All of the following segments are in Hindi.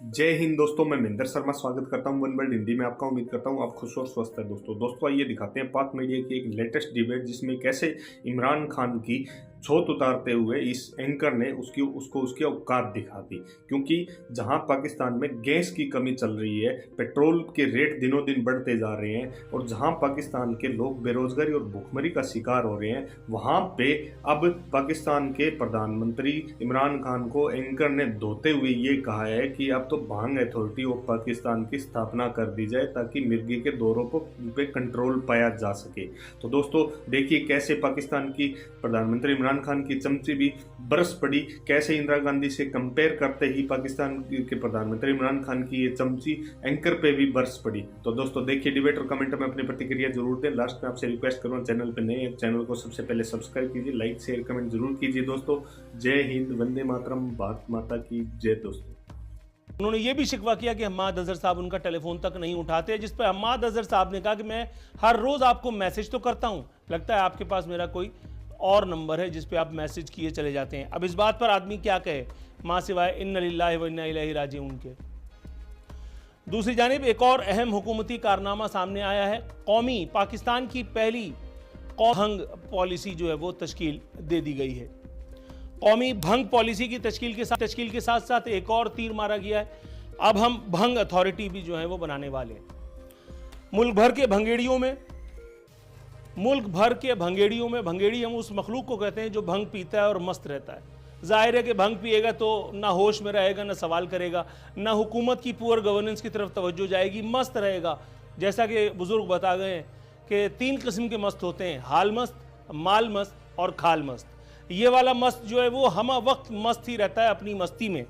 जय हिंद दोस्तों, मैं महेंद्र शर्मा स्वागत करता हूं वन वर्ल्ड हिंदी में आपका। उम्मीद करता हूं आप खुश और स्वस्थ है। दोस्तों आइए दिखाते हैं पाक मीडिया की एक लेटेस्ट डिबेट, जिसमें कैसे इमरान खान की छोत उतारते हुए इस एंकर ने उसको उसकी औकात दिखा दी। क्योंकि जहां पाकिस्तान में गैस की कमी चल रही है, पेट्रोल के रेट दिनों दिन बढ़ते जा रहे हैं और जहां पाकिस्तान के लोग बेरोजगारी और भुखमरी का शिकार हो रहे हैं, वहां पे अब पाकिस्तान के प्रधानमंत्री इमरान खान को एंकर ने धोते हुए ये कहा है कि अब तो भांग अथॉरिटी ऑफ पाकिस्तान की स्थापना कर दी जाए ताकि मिर्गी के दौरों पे कंट्रोल पाया जा सके। तो दोस्तों देखिए कैसे पाकिस्तान की प्रधानमंत्री इमरान खान की चमची भी बरस पड़ी, कैसे इंदिरा गांधी से कंपेयर करते ही पाकिस्तान के प्रधानमंत्री इमरान खान की ये चमची एंकर पे भी बरस पड़ी। तो दोस्तों देखिए डिबेट और कमेंट में अपनी प्रतिक्रिया जरूर दें। लास्ट में आपसे रिक्वेस्ट करूँ, चैनल पे नए हैं, चैनल को सबसे पहले सब्सक्राइब कीजिए, लाइक शेयर कमेंट जरूर कीजिए। दोस्तों जय हिंद, वंदे मातरम, भारत माता की जय। दोस्तों उन्होंने ये भी शिकवा किया कि हम्माद अजहर साहब उनका टेलीफोन तक नहीं उठाते, जिस पर हम्माद अजहर साहब ने कहा कि मैं हर रोज आपको मैसेज तो करता हूं, लगता है आपके पास मेरा कोई और नंबर है जिस पे आप मैसेज किए चले जाते हैं। अब इस बात पर आदमी क्या कहे, मां सिवाय इन्ना लिल्लाहि व इन्ना इलैहि राजिऊन के। दूसरी जानिब एक और अहम हुकूमती कारनामा सामने आया है। कौमी पाकिस्तान की पहली भंग पॉलिसी जो है वो तश्कील दे दी गई है। कौमी भंग पॉलिसी की तश्कील के साथ साथ एक और तीर मारा गया है। अब हम भंग अथॉरिटी भी जो है वो बनाने वाले हैं। मुल्क भर के भंगेड़ियों में भंगेड़ी हम उस मखलूक को कहते हैं जो भंग पीता है और मस्त रहता है। जाहिर है कि भंग पिएगा तो ना होश में रहेगा, ना सवाल करेगा, ना हुकूमत की पुअर गवर्नेंस की तरफ तवज्जो जाएगी, मस्त रहेगा। जैसा कि बुजुर्ग बता गए हैं कि 3 किस्म के मस्त होते हैं, हाल मस्त, माल मस्त और खाल मस्त। ये वाला मस्त जो है वो हम वक्त मस्त ही रहता है अपनी मस्ती में,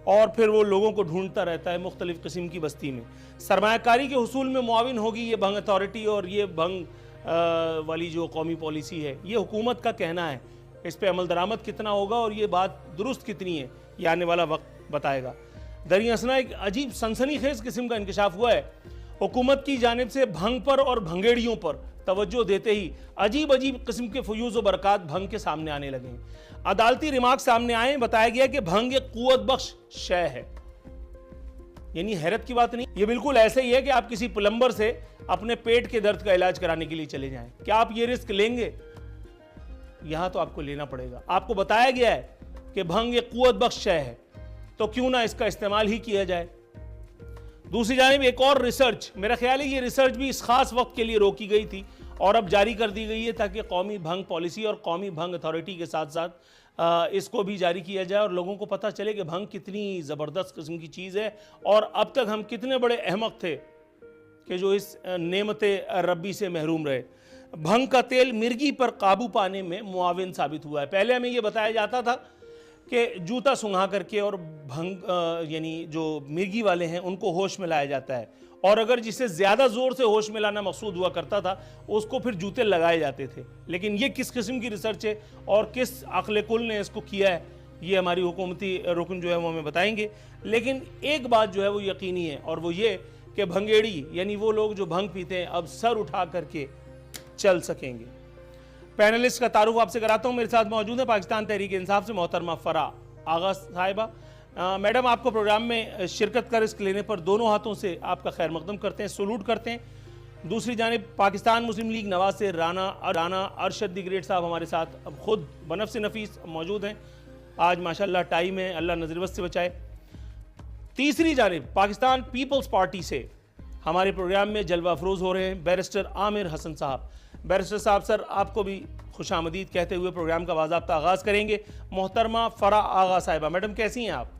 और फिर वो लोगों को ढूंढता रहता है मुख्तलिफ किस्म की बस्ती में। सरमायाकारी के हुसूल में मुआविन होगी ये भंग अथॉरिटी, और ये भंग वाली जो कौमी पॉलिसी है ये हुकूमत का कहना है। इस पर अमल दरामद कितना होगा और ये बात दुरुस्त कितनी है, ये आने वाला वक्त बताएगा। दरियासना एक अजीब सनसनीखेज किस्म का इंकशाफ हुआ है। हुकूमत की जानिब से भंग पर और भंगेड़ियों पर तवज्जो देते ही अजीब अजीब किस्म के फयूज व बरक़ात भंग के सामने आने लगे हैं। अदालती रिमार्क सामने आए, बताया गया कि भंग एक कुव्वत बख्श शय है। यानी हैरत की बात नहीं, ये बिल्कुल ऐसे ही है कि आप किसी प्लम्बर से अपने पेट के दर्द का इलाज कराने के लिए चले जाएं। क्या आप ये रिस्क लेंगे? यहां तो आपको लेना पड़ेगा। आपको बताया गया है कि भंग एक कुव्वत बख्श शय है, तो क्यों ना इसका इस्तेमाल ही किया जाए। दूसरी जानिब एक और रिसर्च, मेरा ख्याल है ये रिसर्च भी इस खास वक्त के लिए रोकी गई थी और अब जारी कर दी गई है, ताकि कौमी भंग पॉलिसी और कौमी भंग अथॉरिटी के साथ साथ इसको भी जारी किया जाए और लोगों को पता चले कि भंग कितनी ज़बरदस्त किस्म की चीज़ है और अब तक हम कितने बड़े अहमक थे कि जो इस नेमत रब्बी से महरूम रहे। भंग का तेल मिर्गी पर काबू पाने में मुआविन साबित हुआ है। पहले हमें यह बताया जाता था कि जूता सुंघा करके और भंग यानी जो मिर्गी वाले हैं उनको होश में लाया जाता है, और अगर जिसे ज़्यादा ज़ोर से होश में लाना मकसूद हुआ करता था उसको फिर जूते लगाए जाते थे। लेकिन ये किस किस्म की रिसर्च है और किस अक्ल कुल ने इसको किया है, ये हमारी हुकूमती रुकन जो है वो हमें बताएंगे। लेकिन एक बात जो है वो यकीनी है, और वो ये कि भंगेड़ी यानी वो लोग जो भंग पीते हैं अब सर उठा करके चल सकेंगे। पैनलिस्ट का तारुफ आपसे कराता हूं। मेरे साथ मौजूद है पाकिस्तान तहरीक इंसाफ से मोहतरमा फरा आगा साहिबा। मैडम आपको प्रोग्राम में शिरकत का रिस्क लेने पर दोनों हाथों से आपका खैर मकदम करते हैं, सलूट करते हैं। दूसरी जानिब पाकिस्तान मुस्लिम लीग नवाज से राना अरशद दी ग्रेट साहब हमारे साथ अब खुद बनफ से नफीस मौजूद हैं। आज माशाल्लाह टाइम है, अल्लाह नजरबस से बचाए। तीसरी जानिब पाकिस्तान पीपल्स पार्टी से हमारे प्रोग्राम में जलवा अफरोज़ हो रहे हैं बैरिस्टर आमिर हसन साहब। बैरिस्टर साहब सर आपको भी खुशामदीद कहते हुए प्रोग्राम का बाज़ाब्ता आगाज़ करेंगे। मोहतरमा फरा आगा साहिबा, मैडम कैसी हैं आप?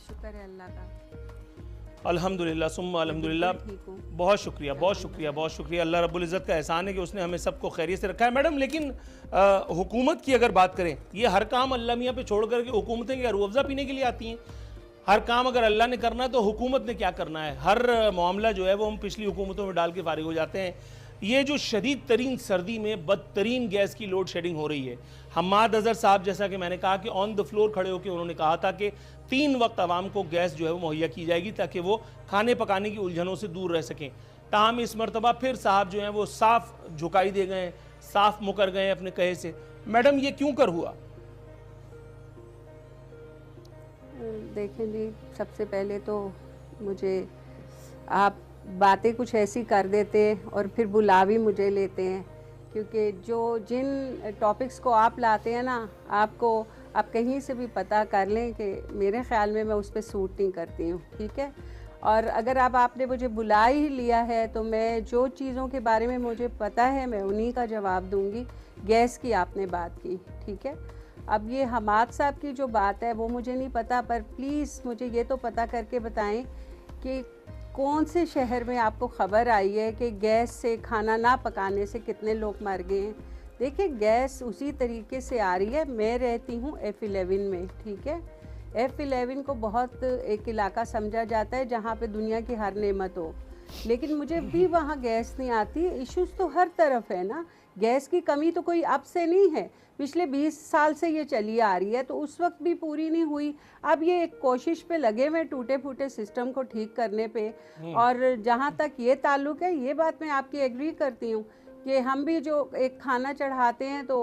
शुक्र है अल्लाह का। अल्हम्दुलिल्लाह सुम्मा अल्हम्दुलिल्लाह। बहुत शुक्रिया, बहुत शुक्रिया, बहुत शुक्रिया। अल्लाह रब्बुल इज़्ज़त का एहसान है कि उसने हमें सबको खैरियत से रखा है। मैडम लेकिन हुकूमत की अगर बात करें, ये हर काम अल्लाह मियाँ पे छोड़ करके हुकूमतें क्या रूह अफ़ज़ा पीने के लिए आती हैं? हर काम अगर अल्लाह ने करना है तो हुकूमत ने क्या करना है? हर मामला जो है वो हम पिछली हुकूमतों में डाल के फारिग हो जाते हैं। ये जो शदीद तरीन सर्दी में बदतरीन गैस की लोड शेडिंग हो रही है, हम्माद अजहर साहब जैसा कि मैंने कहा कि ऑन द फ्लोर खड़े होकर उन्होंने कहा था कि 3 वक्त आवाम को गैस जो है वो मुहैया की जाएगी ताकि वो खाने पकाने की उलझनों से दूर रह सकें। ताहम इस मरतबा फिर साहब जो हैं वो साफ झुकाई दे गए, साफ मुकर गए अपने कहे से। मैडम ये क्यों कर हुआ? देखें जी, सबसे पहले तो मुझे आप बातें कुछ ऐसी कर देते हैं और फिर बुला भी मुझे लेते हैं, क्योंकि जिन टॉपिक्स को आप लाते हैं ना, आप कहीं से भी पता कर लें कि मेरे ख़्याल में मैं उस पर सूट नहीं करती हूँ, ठीक है। और अगर आपने मुझे बुला ही लिया है तो मैं जो चीज़ों के बारे में मुझे पता है मैं उन्हीं का जवाब दूंगी। गैस की आपने बात की, ठीक है। अब ये हमाद साहब की जो बात है वो मुझे नहीं पता, पर प्लीज़ मुझे ये तो पता करके बताएं कि कौन से शहर में आपको ख़बर आई है कि गैस से खाना ना पकाने से कितने लोग मर गए हैं। देखिए, गैस उसी तरीके से आ रही है। मैं रहती हूँ F11 में, ठीक है। F11 को बहुत एक इलाका समझा जाता है जहाँ पे दुनिया की हर नेमत हो, लेकिन मुझे भी वहाँ गैस नहीं आती। इश्यूज़ तो हर तरफ है ना, गैस की कमी तो कोई अब से नहीं है, पिछले 20 साल से ये चली आ रही है, तो उस वक्त भी पूरी नहीं हुई। अब ये एक कोशिश पे लगे हुए टूटे फूटे सिस्टम को ठीक करने पे। और जहाँ तक ये ताल्लुक़ है, ये बात मैं आपकी एग्री करती हूँ कि हम भी जो एक खाना चढ़ाते हैं तो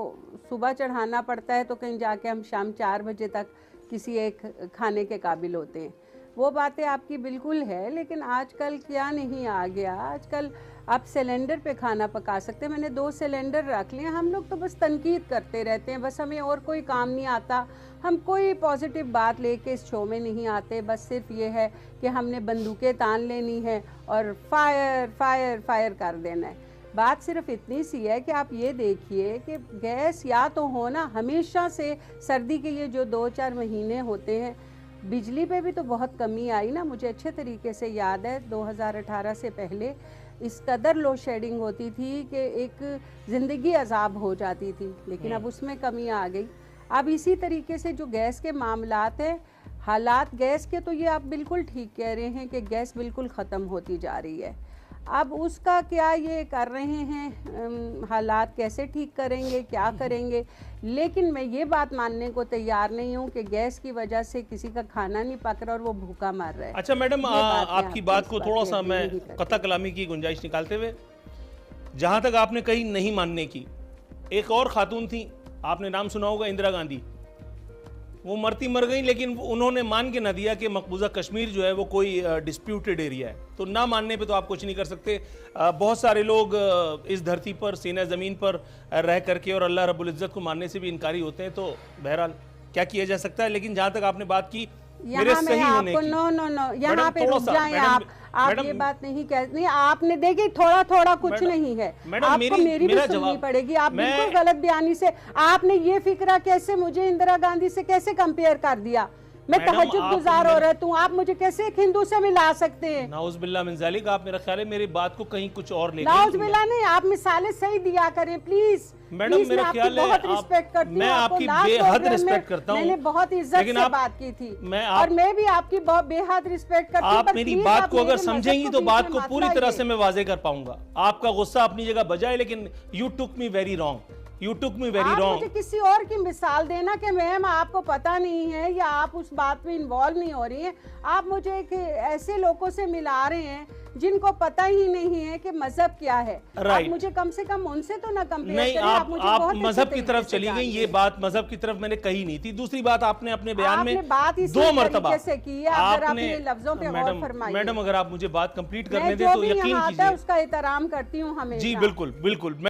सुबह चढ़ाना पड़ता है, तो कहीं जाके हम शाम 4 बजे तक किसी एक खाने के काबिल होते हैं। वो बातें आपकी बिल्कुल है, लेकिन आजकल क्या नहीं आ गया। आजकल आप सिलेंडर पे खाना पका सकते हैं। मैंने 2 सिलेंडर रख लिए। हम लोग तो बस तनकीद करते रहते हैं, बस हमें और कोई काम नहीं आता। हम कोई पॉजिटिव बात लेके इस शो में नहीं आते। बस सिर्फ ये है कि हमने बंदूकें तान लेनी है और फायर फायर फायर कर देना है। बात सिर्फ इतनी सी है कि आप ये देखिए कि गैस या तो हो ना, हमेशा से सर्दी के ये जो 2-4 महीने होते हैं, बिजली पे भी तो बहुत कमी आई ना। मुझे अच्छे तरीके से याद है 2018 से पहले इस कदर लोड शेडिंग होती थी कि एक ज़िंदगी अजाब हो जाती थी, लेकिन अब उसमें कमी आ गई। अब इसी तरीके से जो गैस के मामलात है, हालात गैस के, तो ये आप बिल्कुल ठीक कह रहे हैं कि गैस बिल्कुल ख़त्म होती जा रही है। अब उसका क्या ये कर रहे हैं, हालात कैसे ठीक करेंगे, क्या करेंगे, लेकिन मैं ये बात मानने को तैयार नहीं हूँ कि गैस की वजह से किसी का खाना नहीं पक रहा और वो भूखा मर रहा है। अच्छा मैडम, आपकी बात को थोड़ा सा मैं कता कलामी की गुंजाइश निकालते हुए, जहाँ तक आपने कही नहीं मानने की, एक और खातून थी, आपने नाम सुना होगा, इंदिरा गांधी। वो मरती मर गई, लेकिन उन्होंने मान के ना दिया कि मकबूजा कश्मीर जो है वो कोई डिस्प्यूटेड एरिया है। तो ना मानने पे तो आप कुछ नहीं कर सकते। बहुत सारे लोग इस धरती पर सीना ज़मीन पर रह करके और अल्लाह रब्बुल इज़्ज़त को मानने से भी इनकारी होते हैं। तो बहरहाल क्या किया जा सकता है। लेकिन जहाँ तक आपने बात की मेरे सही होने की, नो यहाँ पे रुक जाएं आप ये बात नहीं कह, नहीं आपने देखी, थोड़ा कुछ नहीं है। आपको मेरी भी सुननी पड़ेगी। आप बिल्कुल गलत बयानी से, आपने ये फिक्रा कैसे मुझे इंदिरा गांधी से कैसे कंपेयर कर दिया। मैं तहज्जुद गुजार हो रहा हूँ, आप मुझे कैसे एक हिंदू से मिला सकते हैं। नाउज़ुबिल्लाह मिन ज़ालिक, आप मेरा ख्याल है मेरी बात को कहीं कुछ और ले गए। नाउज़ुबिल्लाह नहीं, आप मिसालें सही दिया करें प्लीज। मैडम मेरा ख्याल है मैं आपकी बेहद रिस्पेक्ट करता हूँ। मैंने बहुत इज्जत से बात की थी और मैं भी आपकी बहुत बेहद रिस्पेक्ट करती हूँ। आप मेरी बात को अगर समझेंगी तो बात को पूरी तरह से मैं वाजे कर पाऊंगा। आपका गुस्सा अपनी जगह बजा है, लेकिन you took me very wrong, you took me very wrong. मुझे किसी और की मिसाल देना कि मैम आपको पता नहीं है या आप उस बात में इन्वॉल्व नहीं हो रही हैं। आप मुझे एक ऐसे लोगों से मिला रहे हैं जिनको पता ही नहीं है कि मजहब क्या है। आप मुझे कम से कम उनसे तो ना कंपेयर नहीं, आप मजहब की तरफ चली गई। ये बात मजहब की तरफ मैंने कही नहीं थी। दूसरी बात, आपने अपने बयान में बात 2 मरतबा की है, अगर आपने लफ्जों पे गौर फरमाइए। मैडम अगर आप मुझे बात कंप्लीट करने दें तो यकीन कीजिए, उसका एहतराम करती हूँ हमेशा। जी बिल्कुल बिल्कुल।